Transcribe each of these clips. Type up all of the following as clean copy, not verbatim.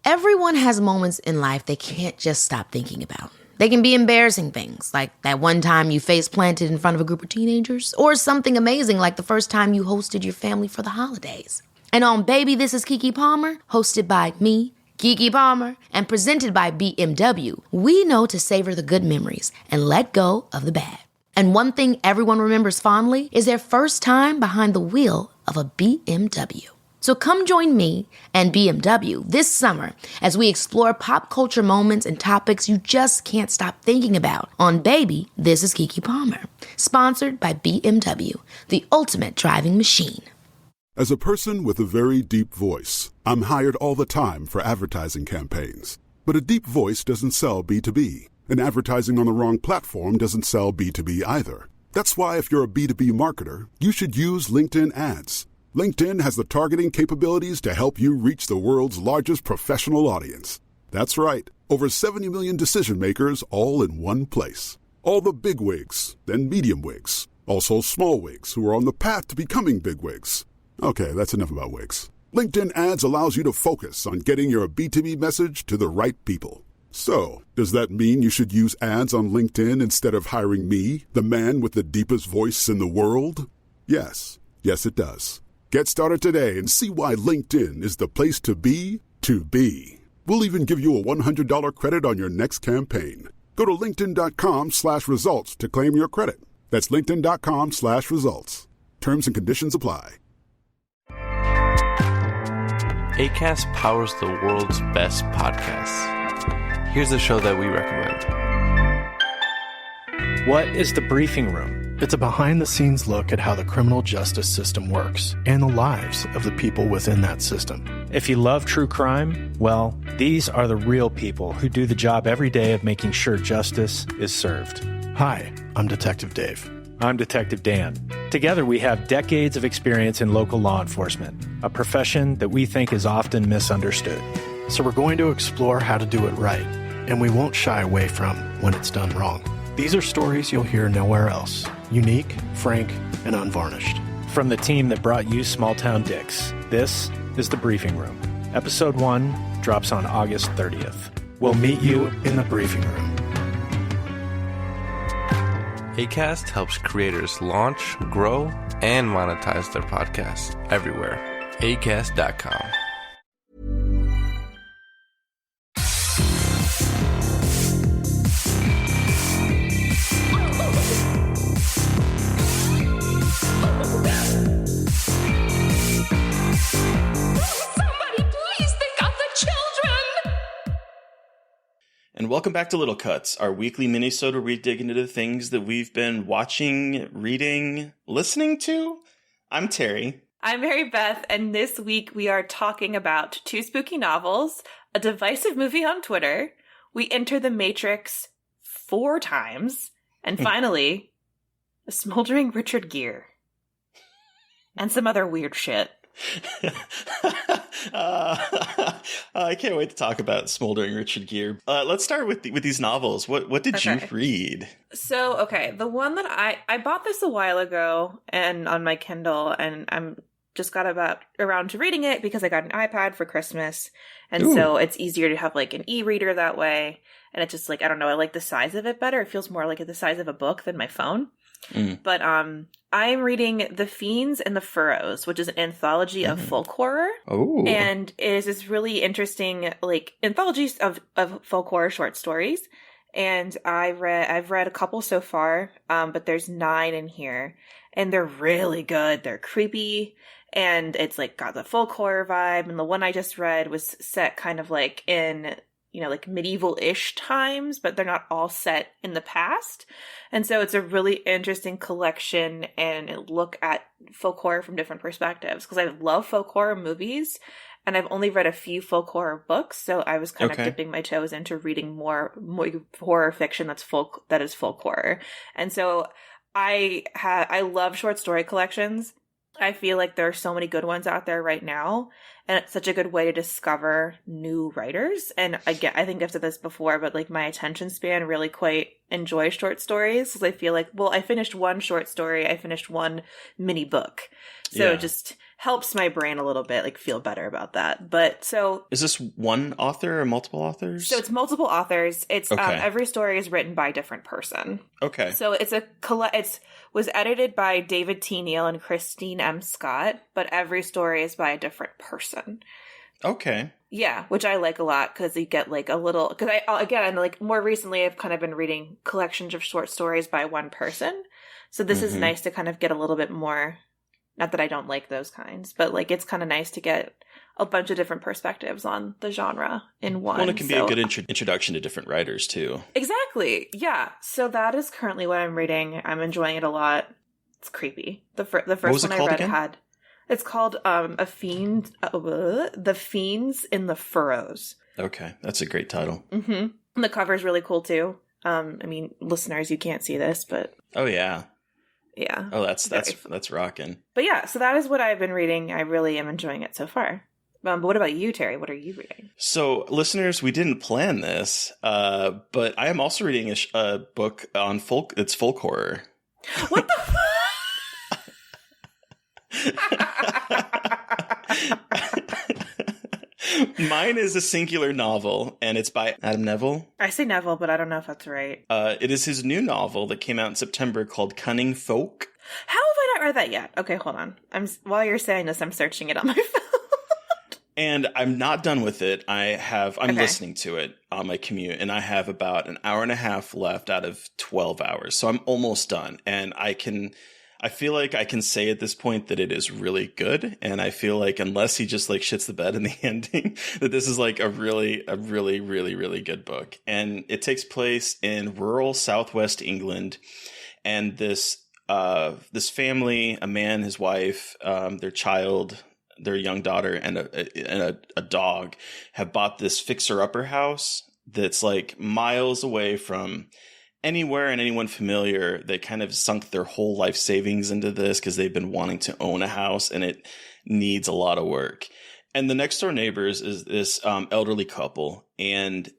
Everyone has moments in life they can't just stop thinking about. They can be embarrassing things, like that one time you face planted in front of a group of teenagers, or something amazing like the first time you hosted your family for the holidays. And on Baby, This is Keke Palmer, hosted by me, Keke Palmer, and presented by BMW, we know to savor the good memories and let go of the bad. And one thing everyone remembers fondly is their first time behind the wheel of a BMW. So come join me and BMW this summer as we explore pop culture moments and topics you just can't stop thinking about on Baby, This is Keke Palmer, sponsored by BMW, the ultimate driving machine. As a person with a very deep voice, I'm hired all the time for advertising campaigns. But a deep voice doesn't sell B2B, and advertising on the wrong platform doesn't sell B2B either. That's why if you're a B2B marketer, you should use LinkedIn ads. LinkedIn has the targeting capabilities to help you reach the world's largest professional audience. That's right, over 70 million decision makers all in one place. All the big wigs, then medium wigs, also small wigs who are on the path to becoming big wigs. Okay, that's enough about wigs. LinkedIn ads allows you to focus on getting your B2B message to the right people. So, does that mean you should use ads on LinkedIn instead of hiring me, the man with the deepest voice in the world? Yes. Yes, it does. Get started today and see why LinkedIn is the place to be to be. We'll even give you a $100 credit on your next campaign. Go to linkedin.com/results to claim your credit. That's linkedin.com/results. Terms and conditions apply. Acast powers the world's best podcasts. Here's a show that we recommend. What is The Briefing Room? It's a behind-the-scenes look at how the criminal justice system works and the lives of the people within that system. If you love true crime, well, these are the real people who do the job every day of making sure justice is served. Hi, I'm Detective Dave. I'm Detective Dan. Together, we have decades of experience in local law enforcement, a profession that we think is often misunderstood. So we're going to explore how to do it right, and we won't shy away from when it's done wrong. These are stories you'll hear nowhere else. Unique, frank, and unvarnished. From the team that brought you Small Town Dicks, this is The Briefing Room. Episode 1 drops on August 30th. We'll meet you in the briefing room. Acast helps creators launch, grow, and monetize their podcasts everywhere. Acast.com. And welcome back to Little Cuts, our weekly minisode where we dig into the things that we've been watching, reading, listening to. I'm Terry. I'm Mary Beth, and this week we are talking about 2 spooky novels, a divisive movie on Twitter, we enter the Matrix 4 times, and finally, a smoldering Richard Gere. And some other weird shit. I can't wait to talk about smoldering Richard Gere. Let's start with these novels. What did you read? So, okay, the one that I bought this a while ago and on my Kindle, and I'm just got around to reading it because I got an iPad for Christmas, and so it's easier to have like an e-reader that way. And it's just like, I don't know, I like the size of it better. It feels more like the size of a book than my phone. But I am reading The Fiends and the Furrows, which is an anthology of folk horror. Oh. And it is this really interesting, like, anthology of folk horror short stories. And I've read a couple so far, but there's 9 in here. And they're really good. They're creepy. And it's, like, got the folk horror vibe. And the one I just read was set kind of, like, in, you know, like medieval-ish times, but they're not all set in the past. And so it's a really interesting collection and look at folk horror from different perspectives, because I love folk horror movies and I've only read a few folk horror books. So I was kind of dipping my toes into reading more horror fiction that is folk horror. And so I love short story collections. I feel like there are so many good ones out there right now, and it's such a good way to discover new writers. And again, I think I've said this before, but like my attention span really quite enjoys short stories, because I feel like, well, I finished one short story, I finished one mini book. So just helps my brain a little bit, like feel better about that. But so Is this one author or multiple authors? so it's multiple authors. It's Okay. every story is written by a different person. Okay. So it's was edited by David T. Neal and Christine M. Scott, but every story is by a different person. Okay. Yeah, which I like a lot because you get like a little. Because like more recently, I've kind of been reading collections of short stories by one person. So this is nice to kind of get a little bit more. Not that I don't like those kinds, but like it's kind of nice to get a bunch of different perspectives on the genre in one. Well, it can be a good introduction to different writers too. Exactly. Yeah. So that is currently what I'm reading. I'm enjoying it a lot. It's creepy. The first one I read had. It's called The Fiends in the Furrows. Okay, that's a great title. Mm-hmm. And the cover is really cool too. I mean, listeners, you can't see this, but oh yeah. Yeah. Oh, that's rocking. But yeah, so that is what I've been reading. I really am enjoying it so far. But what about you, Terry? What are you reading? So, listeners, we didn't plan this, but I am also reading a book on folk. It's folk horror. What the? Mine is a singular novel, and it's by Adam Nevill. I say Nevill, but I don't know if that's right. It is his new novel that came out in September called Cunning Folk. How have I not read that yet? Okay, hold on. While you're saying this, I'm searching it on my phone. And I'm not done with it. I'm listening to it on my commute, and I have about an hour and a half left out of 12 hours. So I'm almost done. And I feel like I can say at this point that it is really good. And I feel like unless he just like shits the bed in the ending, that this is like a really, really, really good book. And it takes place in rural Southwest England. And this family, a man, his wife, their child, their young daughter, and a dog have bought this fixer-upper house that's like miles away from anywhere and anyone familiar. They kind of sunk their whole life savings into this because they've been wanting to own a house, and it needs a lot of work. And the next door neighbors is this elderly couple, and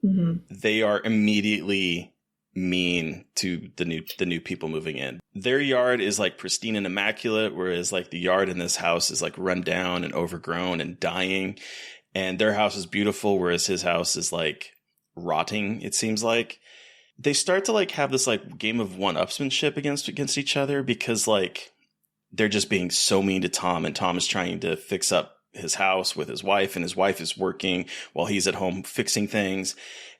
they are immediately mean to the new people moving in. Their yard is like pristine and immaculate, whereas like the yard in this house is like run down and overgrown and dying. And their house is beautiful, whereas his house is like rotting, it seems like. They start to like have this like game of one-upsmanship against each other because like they're just being so mean to Tom, and Tom is trying to fix up his house with his wife, and his wife is working while he's at home fixing things.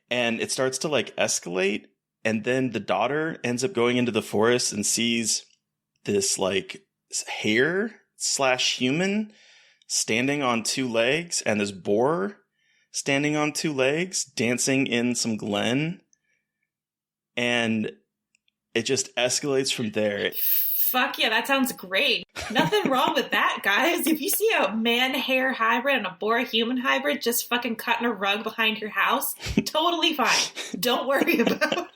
And it starts to like escalate. And then the daughter ends up going into the forest and sees this like hare/human standing on two legs, and this boar standing on two legs dancing in some glen. And it just escalates from there. Fuck yeah, that sounds great. Nothing wrong with that, guys. If you see a man-hare hybrid and a boar-human hybrid just fucking cutting a rug behind your house, totally fine. Don't worry about it.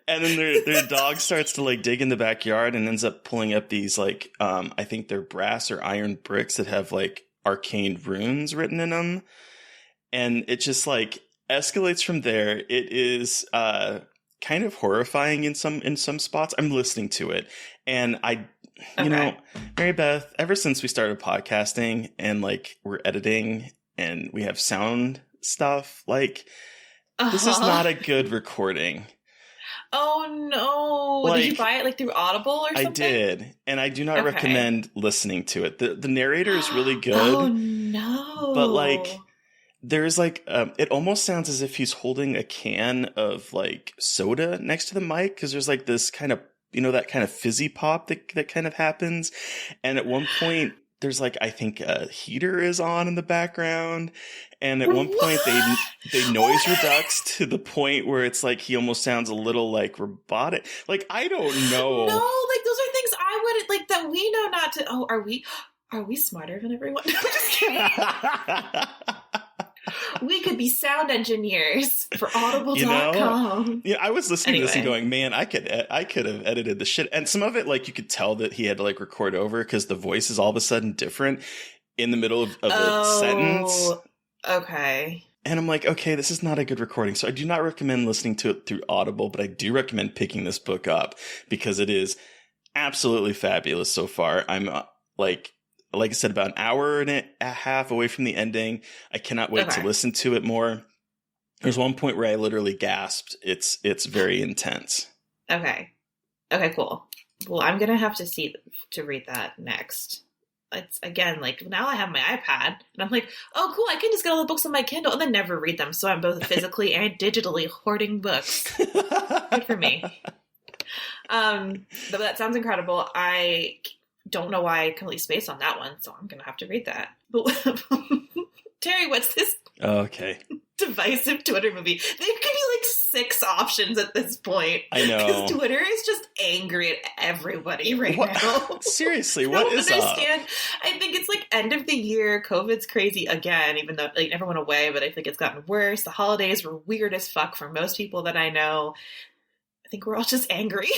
And then their dog starts to like dig in the backyard and ends up pulling up these like I think they're brass or iron bricks that have like arcane runes written in them. And it just like escalates from there. It is kind of horrifying in some spots. I'm listening to it, and you know, Mary Beth, ever since we started podcasting and like we're editing and we have sound stuff, like this is not a good recording. Oh no! Like, did you buy it like through Audible or something? I did, and I do not recommend listening to it. The narrator is really good. Oh no! But like, there's like, it almost sounds as if he's holding a can of like soda next to the mic, because there's like this kind of, you know, that kind of fizzy pop that kind of happens. And at one point, there's like, I think a heater is on in the background. And at one point they noise reduce to the point where it's like he almost sounds a little like robotic. Like, I don't know. No, like those are things I wouldn't like that we know not to. Oh, are we smarter than everyone? I'm just kidding. We could be sound engineers for audible.com. Yeah, I was listening to this and going, man, I could have edited the shit. And some of it, like, you could tell that he had to like record over because the voice is all of a sudden different in the middle of a sentence. Okay. And I'm like, okay, this is not a good recording. So I do not recommend listening to it through Audible, but I do recommend picking this book up because it is absolutely fabulous so far. I'm like like I said, about an hour and a half away from the ending. I cannot wait to listen to it more. There's one point where I literally gasped. It's very intense. Okay, cool. Well, I'm gonna have to read that next. It's again, like, now I have my iPad and I'm like, oh cool, I can just get all the books on my Kindle and then never read them. So I'm both physically and digitally hoarding books. Good for me. But that sounds incredible. I don't know why I completely spaced on that one, so I'm gonna have to read that. But Terry, what's this? Okay. Divisive Twitter movie. There could be like 6 options at this point. I know. Because Twitter is just angry at everybody now. Seriously, what is up? I think it's like end of the year. COVID's crazy again, even though like never went away, but I think it's gotten worse. The holidays were weird as fuck for most people that I know. I think we're all just angry.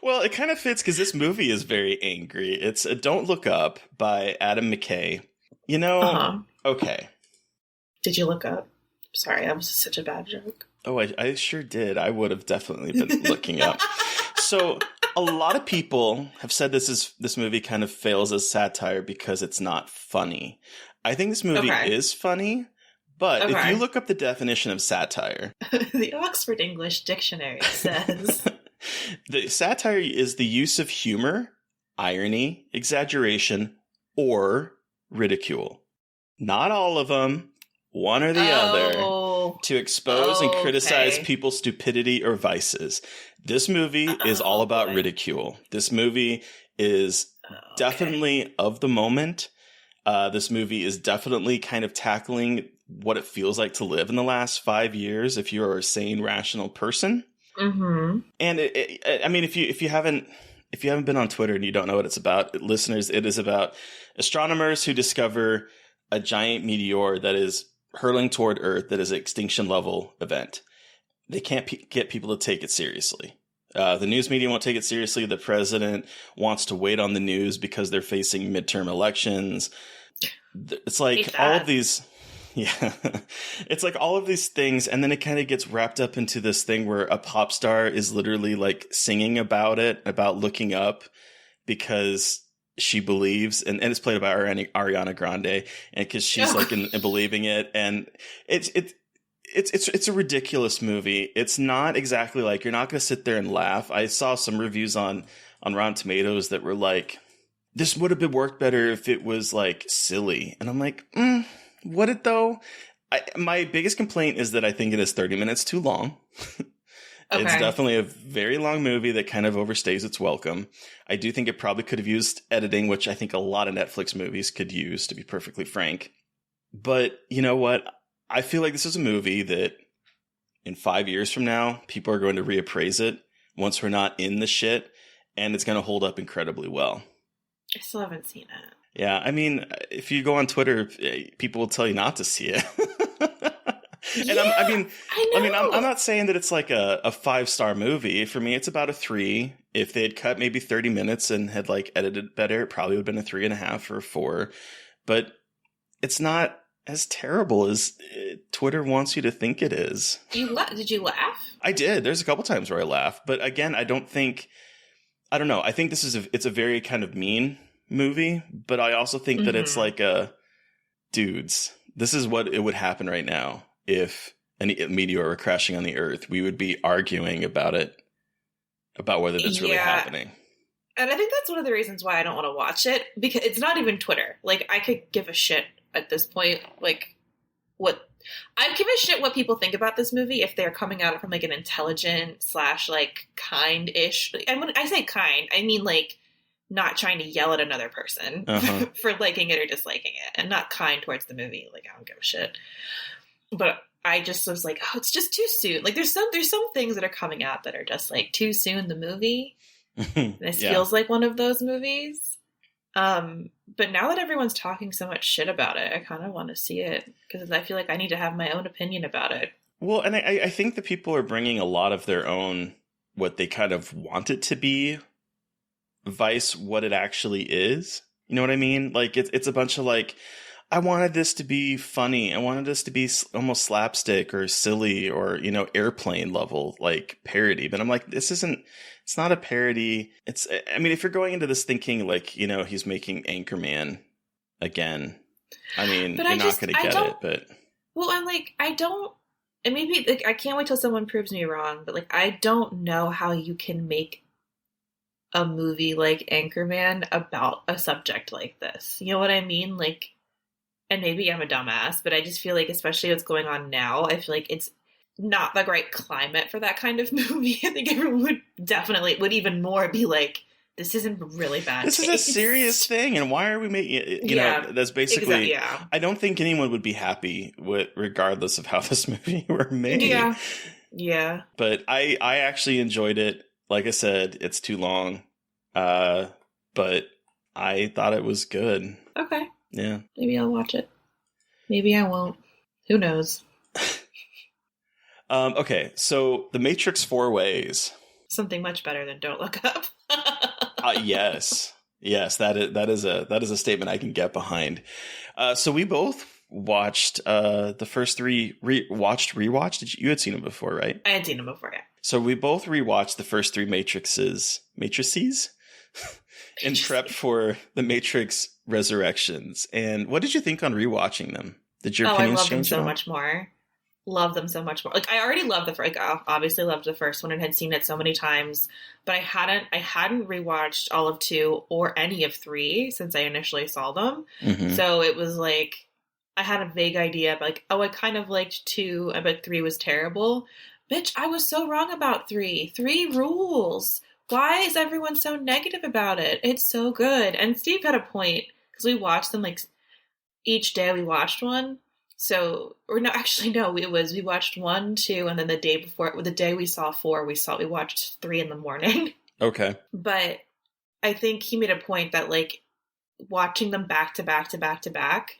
Well, it kind of fits because this movie is very angry. It's Don't Look Up by Adam McKay. You know, okay. Did you look up? Sorry, that was such a bad joke. Oh, I sure did. I would have definitely been looking up. So a lot of people have said this movie kind of fails as satire because it's not funny. I think this movie is funny, but if you look up the definition of satire... The Oxford English Dictionary says... The satire is the use of humor, irony, exaggeration, or ridicule. Not all of them. One or the other, to expose and criticize people's stupidity or vices. This movie is all about ridicule. This movie is definitely of the moment. This movie is definitely kind of tackling what it feels like to live in the last 5 years if you're a sane, rational person. Mm-hmm. And I mean, if you haven't been on Twitter and you don't know what it's about, listeners, it is about astronomers who discover a giant meteor that is hurling toward Earth that is an extinction level event. They can't get people to take it seriously. The news media won't take it seriously. The president wants to wait on the news because they're facing midterm elections. It's like all of these... Yeah, it's like all of these things, and then it kind of gets wrapped up into this thing where a pop star is literally like singing about it, about looking up because she believes, and it's played by Ariana Grande, and because she's like in believing it, and it's a ridiculous movie. It's not exactly like, you're not going to sit there and laugh. I saw some reviews on Rotten Tomatoes that were like, this would have been worked better if it was like silly, and I'm like, would it though? My biggest complaint is that I think it is 30 minutes too long. It's definitely a very long movie that kind of overstays its welcome. I do think it probably could have used editing, which I think a lot of Netflix movies could use, to be perfectly frank. But you know what? I feel like this is a movie that in 5 years from now, people are going to reappraise it once we're not in the shit, and it's going to hold up incredibly well. I still haven't seen it. Yeah, I mean, if you go on Twitter, people will tell you not to see it. And I'm not saying that it's like a 5-star movie. For me, it's about a 3. If they had cut maybe 30 minutes and had like edited better, it probably would have been a 3.5 or a 4. But it's not as terrible as Twitter wants you to think it is. Did you laugh? I did. There's a couple times where I laughed, but again, I don't know. I think it's a very kind of mean movie, but I also think that it's like dudes, this is what it would happen right now if a meteor were crashing on the Earth. We would be arguing about whether that's really happening. And I think that's one of the reasons why I don't want to watch it, because it's not even Twitter. Like, I could give a shit at this point, like, I'd give a shit what people think about this movie if they're coming at it from like an intelligent / like kind-ish. When I say kind, I mean like not trying to yell at another person for liking it or disliking it, and not kind towards the movie. Like, I don't give a shit. But I just was like, oh, it's just too soon. Like, there's some things that are coming out that are just like too soon. The movie, this feels like one of those movies. But now that everyone's talking so much shit about it, I kind of want to see it because I feel like I need to have my own opinion about it. Well, and I think that people are bringing a lot of their own, what they kind of want it to be, vice what it actually is. You know what I mean? Like, it's a bunch of like, I wanted this to be funny. I wanted this to be almost slapstick or silly or, you know, Airplane level, like parody. But I'm like, it's not a parody. I mean, if you're going into this thinking like, you know, he's making Anchorman again, I mean, you're not going to get it, but. Well, I'm like, and maybe like, I can't wait till someone proves me wrong, but like, I don't know how you can make a movie like Anchorman about a subject like this. You know what I mean? like, and maybe I'm a dumbass, but I just feel like, especially what's going on now, I feel like it's not the right climate for that kind of movie. I think everyone would even more be like, this isn't really bad. This is a serious thing, and why are we making it? You know, that's basically. Yeah. I don't think anyone would be happy with, regardless of how this movie were made. Yeah. But I actually enjoyed it. Like I said, it's too long, but I thought it was good. Okay. Yeah. Maybe I'll watch it. Maybe I won't. Who knows? Okay, so The Matrix 4 Ways. Something much better than Don't Look Up. Yes, that is a statement I can get behind. So we both watched the first three. Rewatched. You had seen them before, right? I had seen them before, yeah. So we both rewatched the first three matrices, in prep for the Matrix Resurrections. And what did you think on rewatching them? Did your opinions change? I love them so much more. Love them so much more. Like, I already loved obviously loved the first one and had seen it so many times, but I hadn't rewatched all of 2 or any of 3 since I initially saw them. Mm-hmm. So it was like, I had a vague idea, but like, I kind of liked 2, but 3 was terrible. Bitch, I was so wrong about 3. 3 rules. Why is everyone so negative about it? It's so good. And Steve had a point, because we watched them like each day we watched one. So, or no, actually, no, we watched 1, 2, and then the day we saw 4, we watched 3 in the morning. Okay. But I think he made a point that like watching them back to back to back to back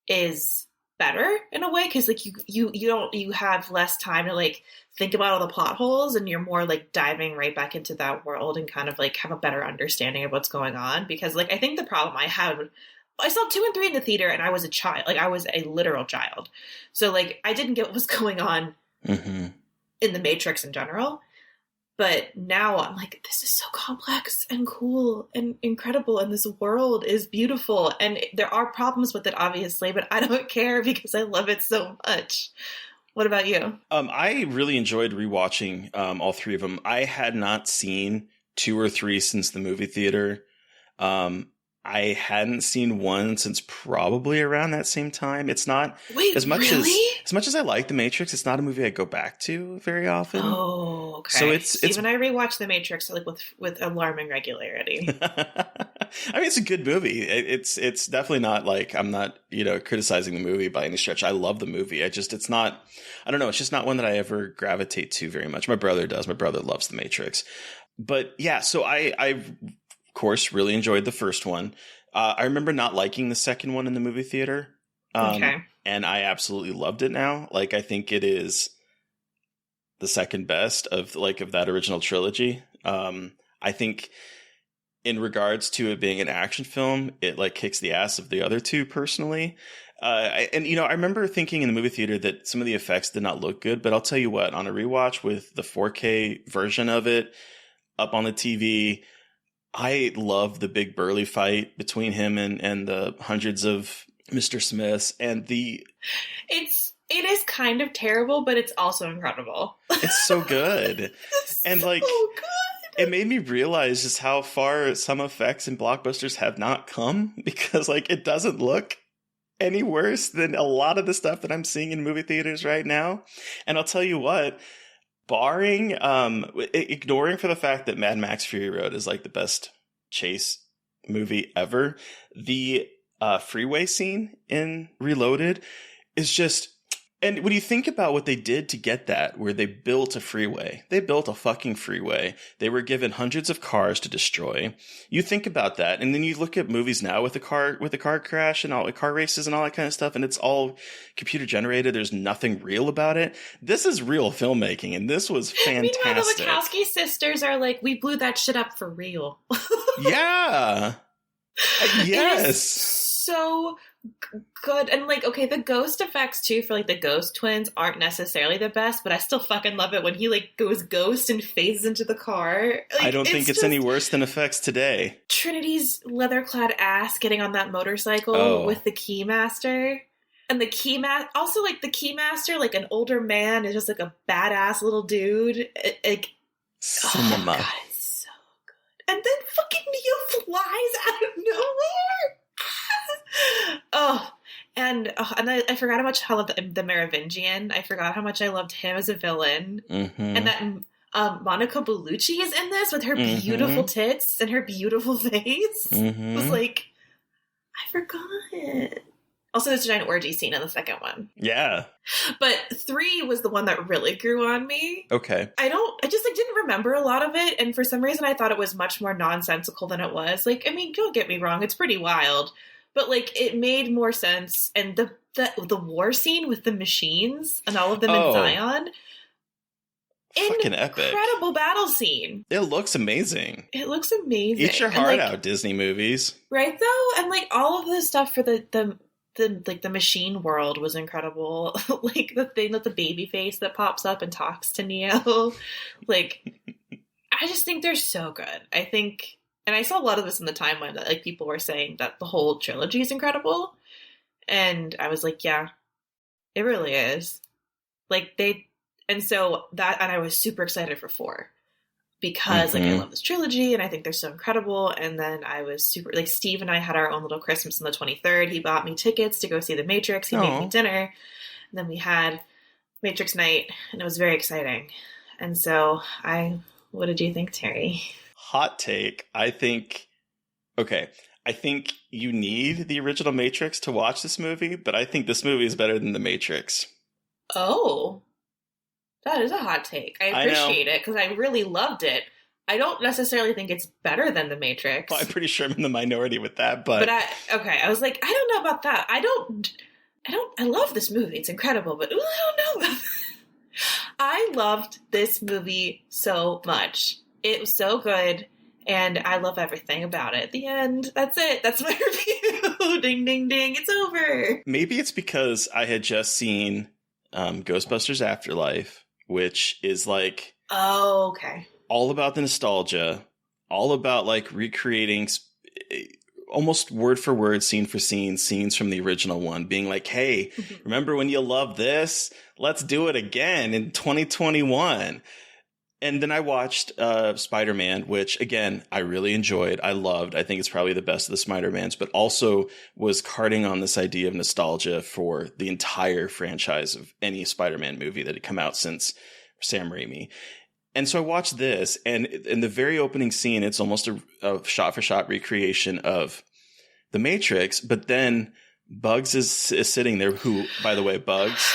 is better in a way. Cause like you have less time to like think about all the plot holes, and you're more like diving right back into that world and kind of like have a better understanding of what's going on. Because like, I think the problem I saw 2 and 3 in the theater, and I was a child. Like, I was a literal child. So, like, I didn't get what was going on in the Matrix in general. But now I'm like, this is so complex and cool and incredible, and this world is beautiful. And there are problems with it, obviously, but I don't care because I love it so much. What about you? I really enjoyed rewatching all 3 of them. I had not seen 2 or 3 since the movie theater. I hadn't seen 1 since probably around that same time. It's not as much as I like The Matrix. It's not a movie I go back to very often. Oh, okay. So it's even I rewatch The Matrix like with alarming regularity. I mean, it's a good movie. It's definitely not like, I'm not, criticizing the movie by any stretch. I love the movie. It's not, I don't know. It's just not one that I ever gravitate to very much. My brother does. My brother loves The Matrix. But yeah, so I of course, really enjoyed the first one. I remember not liking the second one in the movie theater. Okay. And I absolutely loved it now. Like, I think it is the second best of that original trilogy. I think in regards to it being an action film, it like kicks the ass of the other 2 personally. I remember thinking in the movie theater that some of the effects did not look good, but I'll tell you what, on a rewatch with the 4K version of it up on the TV, I love the big burly fight between him and the hundreds of Mr. Smiths, and it is kind of terrible, but it's also incredible. It's so good. And like, so good. It made me realize just how far some effects in blockbusters have not come, because like, it doesn't look any worse than a lot of the stuff that I'm seeing in movie theaters right now. And I'll tell you what, barring, ignoring for the fact that Mad Max Fury Road is like the best chase movie ever, the freeway scene in Reloaded is just, and when you think about what they did to get that, where they built a freeway, they built a fucking freeway. They were given hundreds of cars to destroy. You think about that, and then you look at movies now with the car crash and all the car races and all that kind of stuff, and it's all computer generated. There's nothing real about it. This is real filmmaking, and this was fantastic. Meanwhile, the Wachowski sisters are like, we blew that shit up for real. Yeah. Yes. So good. And like, okay, the ghost effects too for like the ghost twins aren't necessarily the best, but I still fucking love it when he like goes ghost and phases into the car. Like, I don't think it's any worse than effects today. Trinity's leather-clad ass getting on that motorcycle with the Keymaster. And the also like the Keymaster, like an older man is just like a badass little dude. Cinema. Oh God, it's so good. And then fucking Neo flies out of nowhere. And I forgot how much I loved the Merovingian. I forgot how much I loved him as a villain. Mm-hmm. And that Monica Bellucci is in this with her beautiful tits and her beautiful face. It was like, I forgot. Also, there's a giant orgy scene in the second one. Yeah. But 3 was the one that really grew on me. Okay. I just like didn't remember a lot of it. And for some reason, I thought it was much more nonsensical than it was. Like, I mean, don't get me wrong. It's pretty wild. But like, it made more sense. And the war scene with the machines and all of them in Zion. Fucking epic. Incredible battle scene. It looks amazing. It looks amazing. Eat your heart out, Disney movies. Right, though? And like, all of the stuff for the machine world was incredible. Like the thing with the baby face that pops up and talks to Neo. Like, I just think they're so good. I think, and I saw a lot of this in the timeline that like people were saying that the whole trilogy is incredible. And I was like, yeah, it really is. Like and I was super excited for 4. Because like I love this trilogy and I think they're so incredible. And then I was super like Steve and I had our own little Christmas on the 23rd. He bought me tickets to go see The Matrix. He made me dinner. And then we had Matrix night and it was very exciting. And so what did you think, Terry? Hot take. I think you need the original Matrix to watch this movie, but I think this movie is better than The Matrix. Oh. That is a hot take. I appreciate it because I really loved it. I don't necessarily think it's better than The Matrix. Well, I'm pretty sure I'm in the minority with that, but I was like, I don't know about that. I love this movie. It's incredible, but I don't know. I loved this movie so much. It was so good, and I love everything about it. The end. That's it. That's my review. Ding, ding, ding. It's over. Maybe it's because I had just seen Ghostbusters Afterlife, which is like okay, all about the nostalgia, all about like recreating almost word for word, scene for scene, scenes from the original one, being like, hey, remember when you loved this? Let's do it again in 2021. And then I watched Spider-Man, which, again, I really enjoyed. I loved. I think it's probably the best of the Spider-Mans, but also was carting on this idea of nostalgia for the entire franchise of any Spider-Man movie that had come out since Sam Raimi. And so I watched this, and in the very opening scene, it's almost a shot-for-shot recreation of The Matrix, but then Bugs is sitting there, who, by the way, Bugs,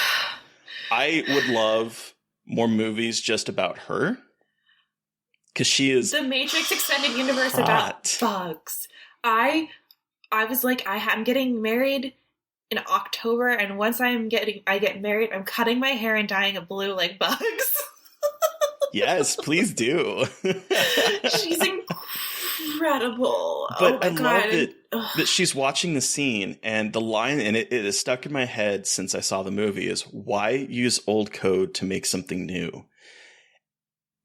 I would love more movies just about her, because she is the Matrix extended universe hot. About Bugs. I was like, I'm getting married in October, and once I get married, I'm cutting my hair and dyeing it blue like Bugs. Yes, please do. She's incredible. But I love that she's watching the scene, and the line, and it is stuck in my head since I saw the movie, is why use old code to make something new?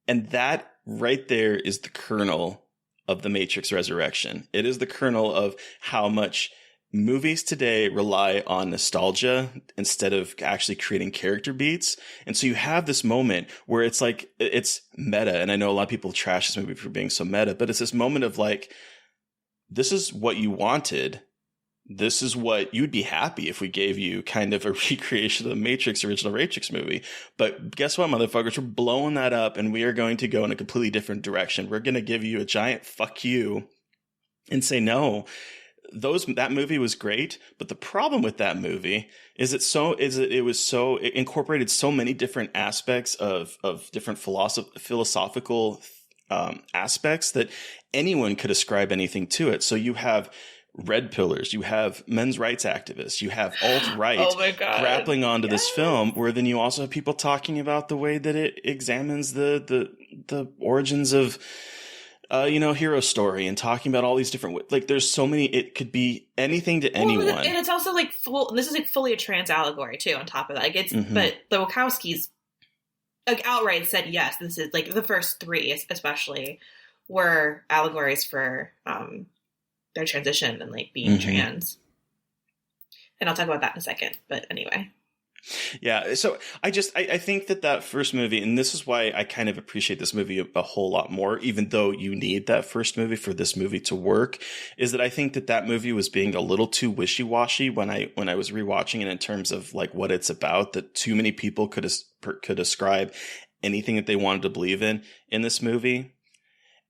And that right there is the kernel of the Matrix Resurrection. It is the kernel of how much movies today rely on nostalgia instead of actually creating character beats. And so you have this moment where it's like, it's meta. And I know a lot of people trash this movie for being so meta, but it's this moment of like, this is what you wanted. This is what you'd be happy if we gave you kind of a recreation of the Matrix, original Matrix movie. But guess what, motherfuckers? We're blowing that up, and we are going to go in a completely different direction. We're going to give you a giant fuck you and say, no, that movie was great. But the problem with that movie is it incorporated so many different aspects of different philosophical aspects that anyone could ascribe anything to it. So you have red pillars, you have men's rights activists, you have alt-right grappling onto this film, where then you also have people talking about the way that it examines the origins of hero story and talking about all these different, like, there's so many, it could be anything to anyone. And it's also like this is like fully a trans allegory too on top of that. Like it's, but the Wachowskis like outright said, yes, this is like the first three especially were allegories for their transition and like being trans. And I'll talk about that in a second. But anyway. Yeah, so I think that first movie, and this is why I kind of appreciate this movie a whole lot more, even though you need that first movie for this movie to work, is that I think that movie was being a little too wishy-washy when I was rewatching it in terms of like what it's about, that too many people could ascribe anything that they wanted to believe in this movie.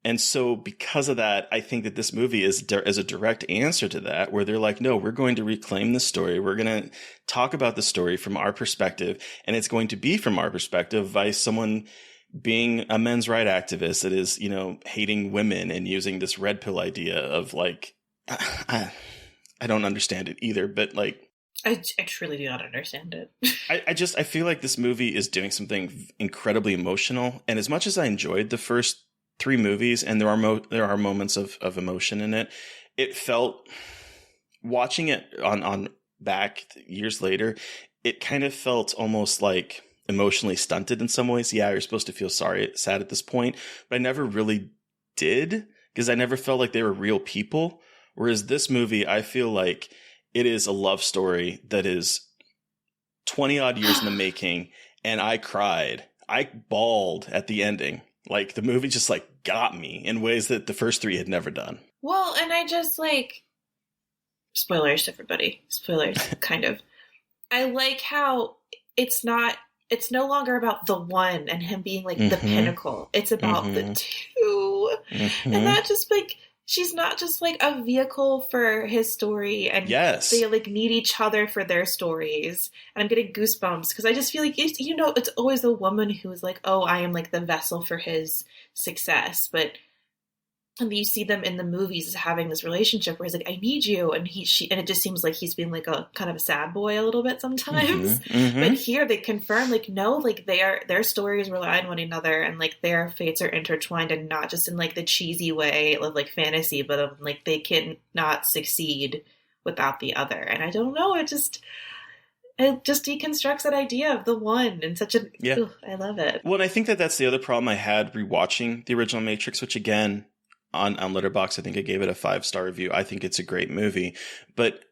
And so because of that, I think that this movie is a direct answer to that, where they're like, no, we're going to reclaim the story. We're going to talk about the story from our perspective. And it's going to be from our perspective by someone being a men's rights activist that is, hating women and using this red pill idea of like, I don't understand it either, but like, I truly do not understand it. I feel like this movie is doing something incredibly emotional. And as much as I enjoyed the first 3 movies, and there are moments of emotion in it, it felt, watching it on back years later, it kind of felt almost like emotionally stunted in some ways. Yeah, you're supposed to feel sad at this point, but I never really did, because I never felt like they were real people. Whereas this movie, I feel like it is a love story that is 20 odd years in the making, and I cried. I bawled at the ending. Like, the movie just like got me in ways that the first 3 had never done. Well, and I just like, spoilers, everybody. Spoilers, kind of. I like how it's no longer about the one and him being like the pinnacle. It's about the 2. And that just like, she's not just like a vehicle for his story, and they like need each other for their stories. And I'm getting goosebumps because I just feel like, it's always the woman who's like, oh, I am like the vessel for his success. But you see them in the movies as having this relationship where he's like, I need you. And and it just seems like he's being like a kind of a sad boy a little bit sometimes. But here they confirm like, no, like their stories rely on one another, and like their fates are intertwined, and not just in like the cheesy way of like fantasy, but of like they can not succeed without the other. And I don't know, it just deconstructs that idea of the one in such a, I love it. Well, and I think that's the other problem I had rewatching the original Matrix, which again, on Letterboxd, I think I gave it a 5-star review. I think it's a great movie, but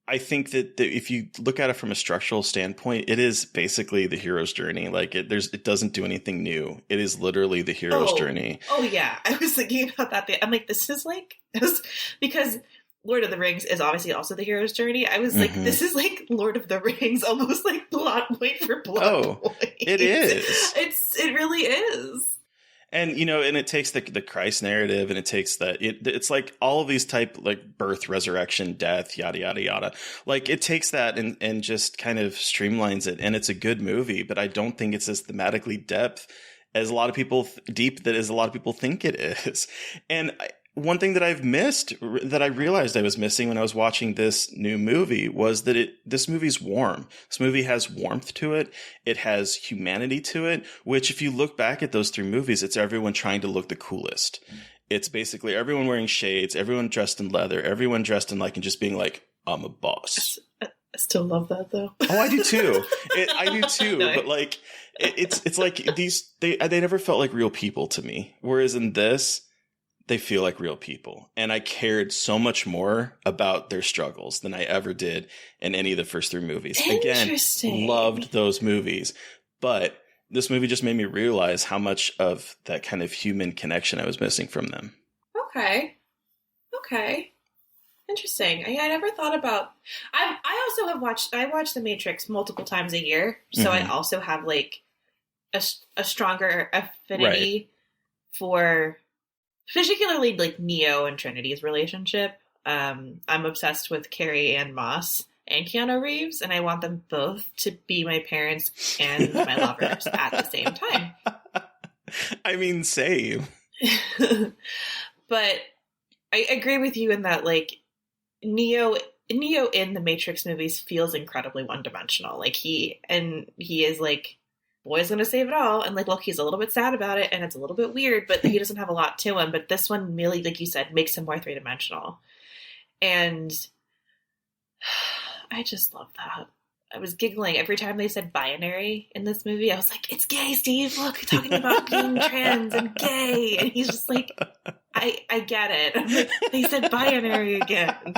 I think that if you look at it from a structural standpoint, it is basically the hero's journey. Like it doesn't do anything new. It is literally the hero's journey. Oh yeah, I was thinking about that. I'm like, because Lord of the Rings is obviously also the hero's journey. I was like, this is like Lord of the Rings, almost like plot point for plot point. It is. It really is. And, and it takes the Christ narrative, and it takes it's like all of these type, like birth, resurrection, death, yada, yada, yada. Like it takes that and just kind of streamlines it. And it's a good movie, but I don't think it's as thematically deep as a lot of people think it is. And one thing that I've missed, that I realized I was missing when I was watching this new movie, was that this movie's warm. This movie has warmth to it. It has humanity to it, which if you look back at those 3 movies, it's everyone trying to look the coolest. It's basically everyone wearing shades, everyone dressed in leather, everyone dressed in like, and just being like, I'm a boss. I still love that though. Oh, I do too. I do too. No. But like, it's like they never felt like real people to me. Whereas in this, they feel like real people. And I cared so much more about their struggles than I ever did in any of the first 3 movies. Again, loved those movies. But this movie just made me realize how much of that kind of human connection I was missing from them. Okay. Interesting. I never thought about... I also have watched The Matrix multiple times a year. So I also have like a stronger affinity for... particularly like Neo and Trinity's relationship. I'm obsessed with Carrie Ann Moss and Keanu Reeves, and I want them both to be my parents and my lovers at the same time. I mean, same. But I agree with you in that, like, Neo in the Matrix movies feels incredibly one-dimensional. Like he is like boy's gonna save it all, and like, look, he's a little bit sad about it, and it's a little bit weird, but he doesn't have a lot to him. But this one really, like you said, makes him more three-dimensional. And I just love that. I was giggling every time they said binary in this movie. I was like, it's gay, Steve. Look, talking about being trans and gay. And he's just like, I get it. I'm like, they said binary again.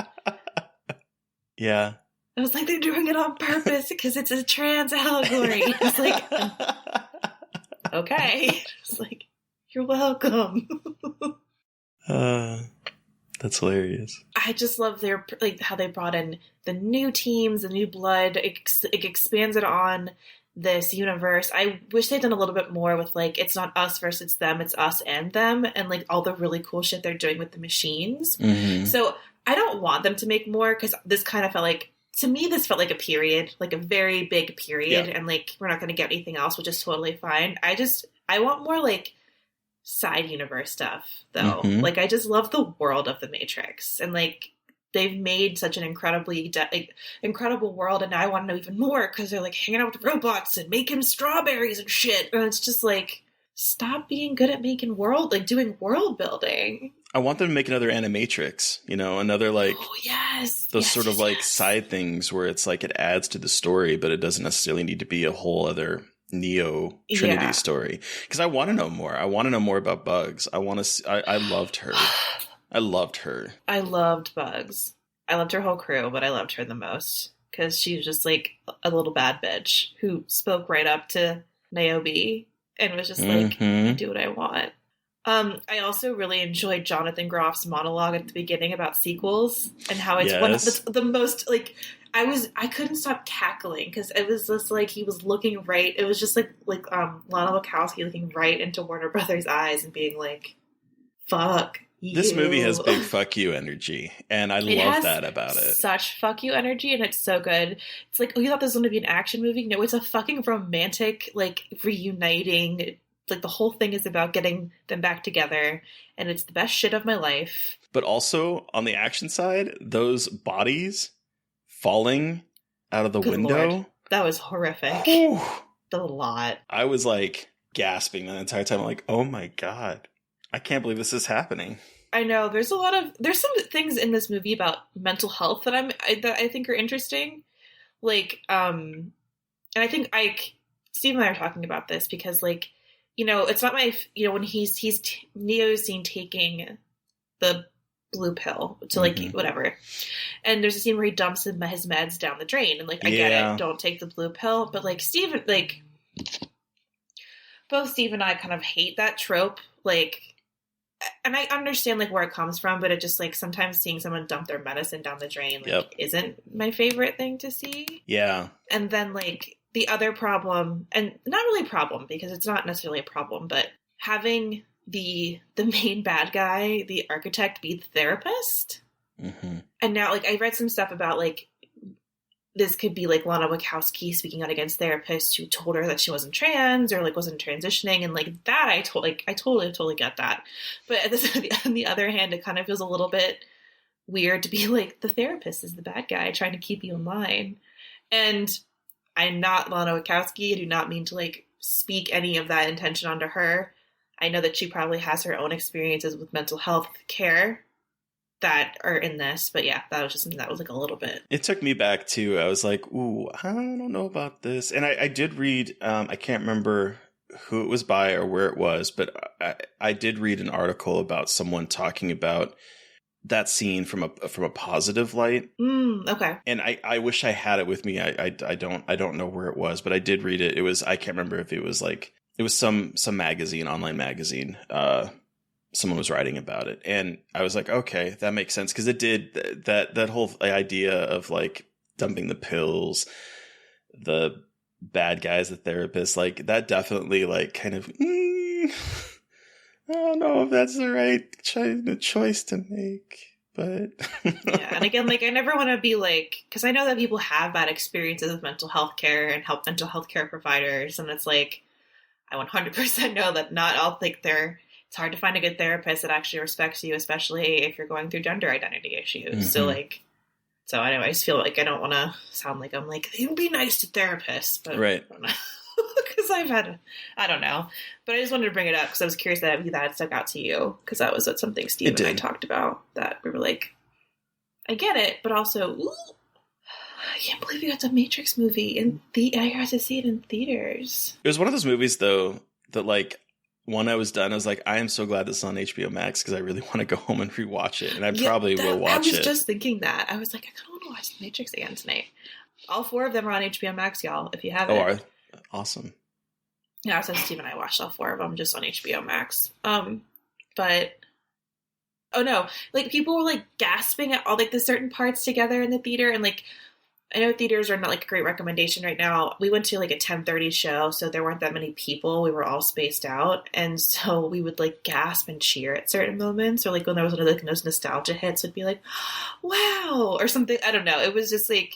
Yeah. I was like, they're doing it on purpose because it's a trans allegory. It's like, okay. It's like, you're welcome. That's hilarious. I just love their, like, how they brought in the new teams, the new blood. It expands it on this universe. I wish they'd done a little bit more with, like, it's not us versus them, it's us and them, and like all the really cool shit they're doing with the machines. Mm-hmm. So I don't want them to make more, because this kind of felt like, to me, this felt like a period, like a very big period, and like we're not going to get anything else, which is totally fine. I want more like side universe stuff, though. Mm-hmm. Like, I just love the world of the Matrix, and like they've made such an incredible world, and now I want to know even more, because they're like hanging out with robots and making strawberries and shit, and it's just like, stop being good at making doing world building. I want them to make another Animatrix, another like those sort of like side things where it's like it adds to the story, but it doesn't necessarily need to be a whole other Neo Trinity story. Because I want to know more. I want to know more about Bugs. I loved her. I loved her. I loved Bugs. I loved her whole crew, but I loved her the most because she was just like a little bad bitch who spoke right up to Niobe and was just like, I do what I want. I also really enjoyed Jonathan Groff's monologue at the beginning about sequels and how it's one of the most, like, I couldn't stop cackling because it was just like he was looking right. It was just like Lana Wachowski looking right into Warner Brothers' eyes and being like, fuck you. This movie has big fuck you energy, and I love that about it. Such fuck you energy, and it's so good. It's like, oh, you thought this was going to be an action movie? No, it's a fucking romantic, like, reuniting. Like, the whole thing is about getting them back together, and it's the best shit of my life. But also, on the action side, those bodies falling out of the window. Lord. That was horrific. Whew. A lot. I was, like, gasping the entire time. I'm like, oh my God. I can't believe this is happening. I know. There's some things in this movie about mental health that I think are interesting. Like, and I think Steve and I are talking about this because, like, it's not when Neo's seen taking the blue pill to, like, whatever. And there's a scene where he dumps his meds down the drain. And, like, I get it. Don't take the blue pill. But, like, both Steve and I kind of hate that trope. Like, and I understand, like, where it comes from. But it just, like, sometimes seeing someone dump their medicine down the drain, like, isn't my favorite thing to see. Yeah. And then, like, the other problem, and not really a problem because it's not necessarily a problem, but having the main bad guy, the architect, be the therapist. Mm-hmm. And now, like, I read some stuff about, like, this could be, like, Lana Wachowski speaking out against therapists who told her that she wasn't trans or, like, wasn't transitioning, and, like, that I totally get that. But on the other hand, it kind of feels a little bit weird to be like, the therapist is the bad guy trying to keep you in line. And I'm not Lana Wachowski. I do not mean to, like, speak any of that intention onto her. I know that she probably has her own experiences with mental health care that are in this, but yeah, that was just something that was, like, a little bit. It took me back too. I was like, ooh, I don't know about this. And I did read, I can't remember who it was by or where it was, but I did read an article about someone talking about that scene from a positive light. Okay. And I wish I had it with me. I don't know where it was, but I did read it. It was, I can't remember if it was like, it was some magazine, online magazine. Someone was writing about it, and I was like, okay, that makes sense. Cause it did that whole idea of, like, dumping the pills, the bad guys, the therapist, like, that definitely, like, kind of, I don't know if that's the right choice to make, but yeah. And again, like, I never want to be like, because I know that people have bad experiences with mental health care and mental health care providers, and it's like, I 100% know that not all think it's hard to find a good therapist that actually respects you, especially if you're going through gender identity issues. Mm-hmm. So anyway, I just feel like I don't want to sound like I'm like, it would be nice to therapists, but right. I don't know. Because I don't know. But I just wanted to bring it up because I was curious that that stuck out to you. Because that was something Steve and I talked about. That we were like, I get it, but also, ooh, I can't believe you got the Matrix movie I got to see it in theaters. It was one of those movies, though, that like, when I was done, I was like, I am so glad this is on HBO Max because I really want to go home and rewatch it. And I probably will watch it. I was just thinking that. I was like, I kind of want to watch The Matrix again tonight. All 4 of them are on HBO Max, y'all, if you haven't. Oh, awesome. Yeah, so Steve and I watched all 4 of them just on HBO Max. But, oh no, like people were like gasping at all like the certain parts together in the theater. And like, I know theaters are not like a great recommendation right now. We went to like a 10:30 show, so there weren't that many people. We were all spaced out. And so we would like gasp and cheer at certain moments. Or like when there was like those nostalgia hits, it'd be like, wow, or something. I don't know. It was just like,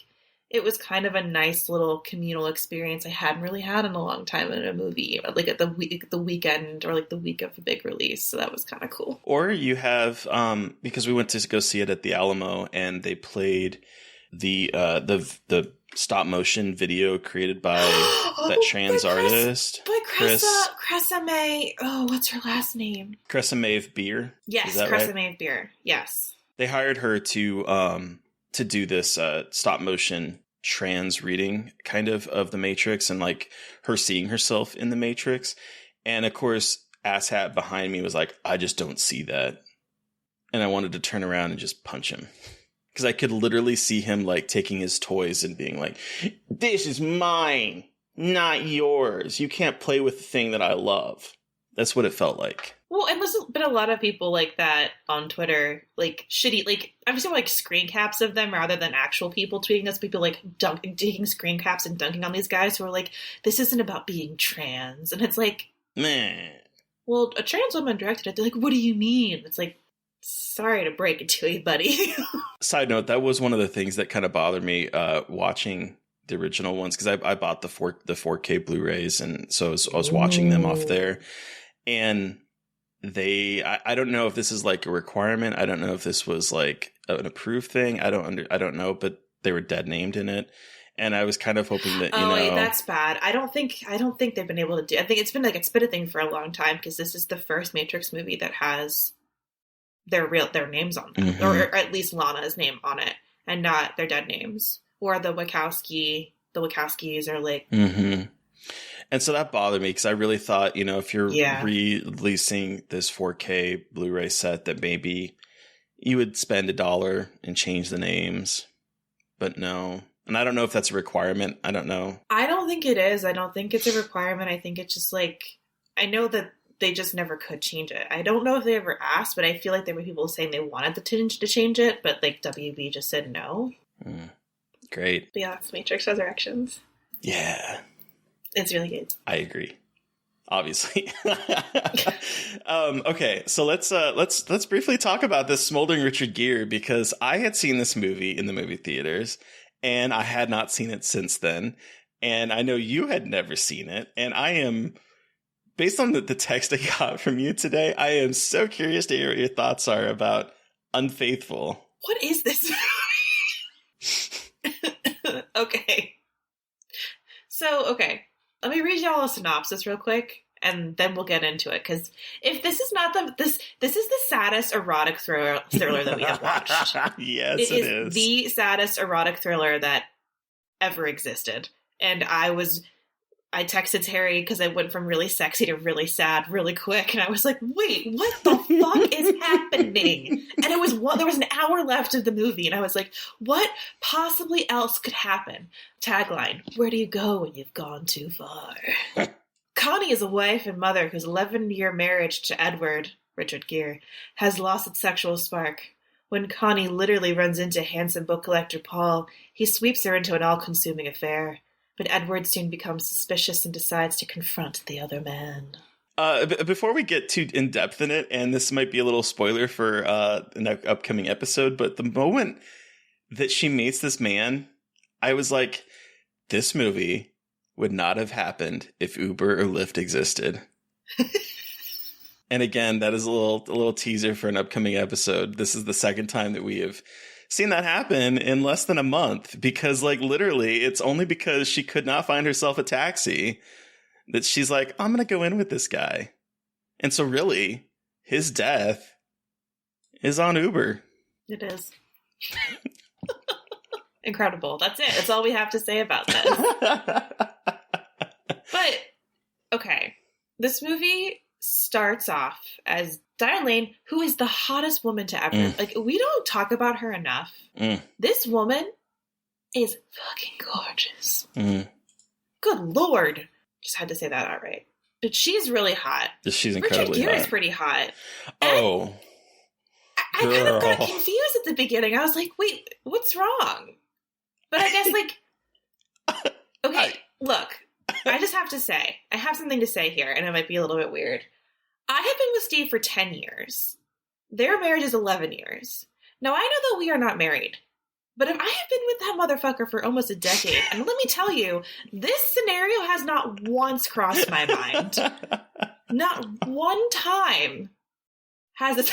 it was kind of a nice little communal experience I hadn't really had in a long time in a movie, like at the weekend or like the week of a big release. So that was kind of cool. Or you have, because we went to go see it at the Alamo and they played the stop motion video created by that trans artist. By Cressa May. Oh, what's her last name? Cressa Maeve Beer. Yes, Cressa Maeve Beer. Yes. They hired her to do this stop motion trans reading kind of the Matrix and like her seeing herself in the Matrix. And of course, asshat behind me was like, I just don't see that. And I wanted to turn around and just punch him. Because I could literally see him like taking his toys and being like, this is mine, not yours. You can't play with the thing that I love. That's what it felt like. Well, and there's been a lot of people like that on Twitter, like shitty, like I've seen like screen caps of them rather than actual people tweeting us. People like taking screen caps and dunking on these guys who are like, this isn't about being trans. And it's like, man, well, a trans woman directed it. They're like, what do you mean? It's like, sorry to break it to you, buddy. Side note, that was one of the things that kind of bothered me watching the original ones because I bought the 4K Blu-rays and so I was watching them off there. And I don't know if this is like a requirement. I don't know if this was like an approved thing. I don't know, but they were dead named in it. And I was kind of hoping that, wait, that's bad. I don't think they've been able to do. I think it's been a thing for a long time because this is the first Matrix movie that has their names on it, mm-hmm. or at least Lana's name on it, and not their dead names. Or the Wachowskis are like. Mm-hmm. And so that bothered me because I really thought, if you're releasing this 4K Blu-ray set, that maybe you would spend $1 and change the names, but no. And I don't know if that's a requirement. I don't know. I don't think it is. I don't think it's a requirement. I think it's just like, I know that they just never could change it. I don't know if they ever asked, but I feel like there were people saying they wanted to change it, but like WB just said no. Great. But yeah, it's Matrix Resurrections. Yeah. It's really good. I agree. Obviously. Okay, so let's briefly talk about this Smoldering Richard Gere because I had seen this movie in the movie theaters and I had not seen it since then. And I know you had never seen it. And I am, based on the text I got from you today, I am so curious to hear what your thoughts are about Unfaithful. What is this? Okay. So, let me read y'all a synopsis real quick, and then we'll get into it. Because if this is not this is the saddest erotic thriller that we have watched. Yes, it is the saddest erotic thriller that ever existed. And I texted Terry because I went from really sexy to really sad really quick, and I was like, "Wait, what the fuck is happening?" And there was an hour left of the movie, and I was like, "What possibly else could happen?" Tagline: "Where do you go when you've gone too far?" Connie is a wife and mother whose 11-year marriage to Edward, Richard Gere, has lost its sexual spark. When Connie literally runs into handsome book collector Paul, he sweeps her into an all-consuming affair. But Edward soon becomes suspicious and decides to confront the other man. Before we get too in-depth in it, and this might be a little spoiler for an upcoming episode, but the moment that she meets this man, I was like, this movie would not have happened if Uber or Lyft existed. And again, that is a little teaser for an upcoming episode. This is the second time that we have seen that happen in less than a month because, like, literally, it's only because she could not find herself a taxi that she's like, I'm going to go in with this guy. And so really, his death is on Uber. It is. Incredible. That's it. That's all we have to say about this. But, okay. This movie starts off as Diane Lane, who is the hottest woman to ever. Like, we don't talk about her enough. This woman is fucking gorgeous. Good Lord. Just had to say that outright. But she's really hot. She's incredibly Richard Gere's hot. pretty hot. Oh. I kind of got confused at the beginning. I was like, wait, what's wrong? But I guess, like, okay, look, I just have to say, I have something to say here, and it might be a little bit weird. I have been with Steve for 10 years. Their marriage is 11 years. Now, I know that we are not married, but if I have been with that motherfucker for almost a decade, and let me tell you, this scenario has not once crossed my mind. Not one time has it.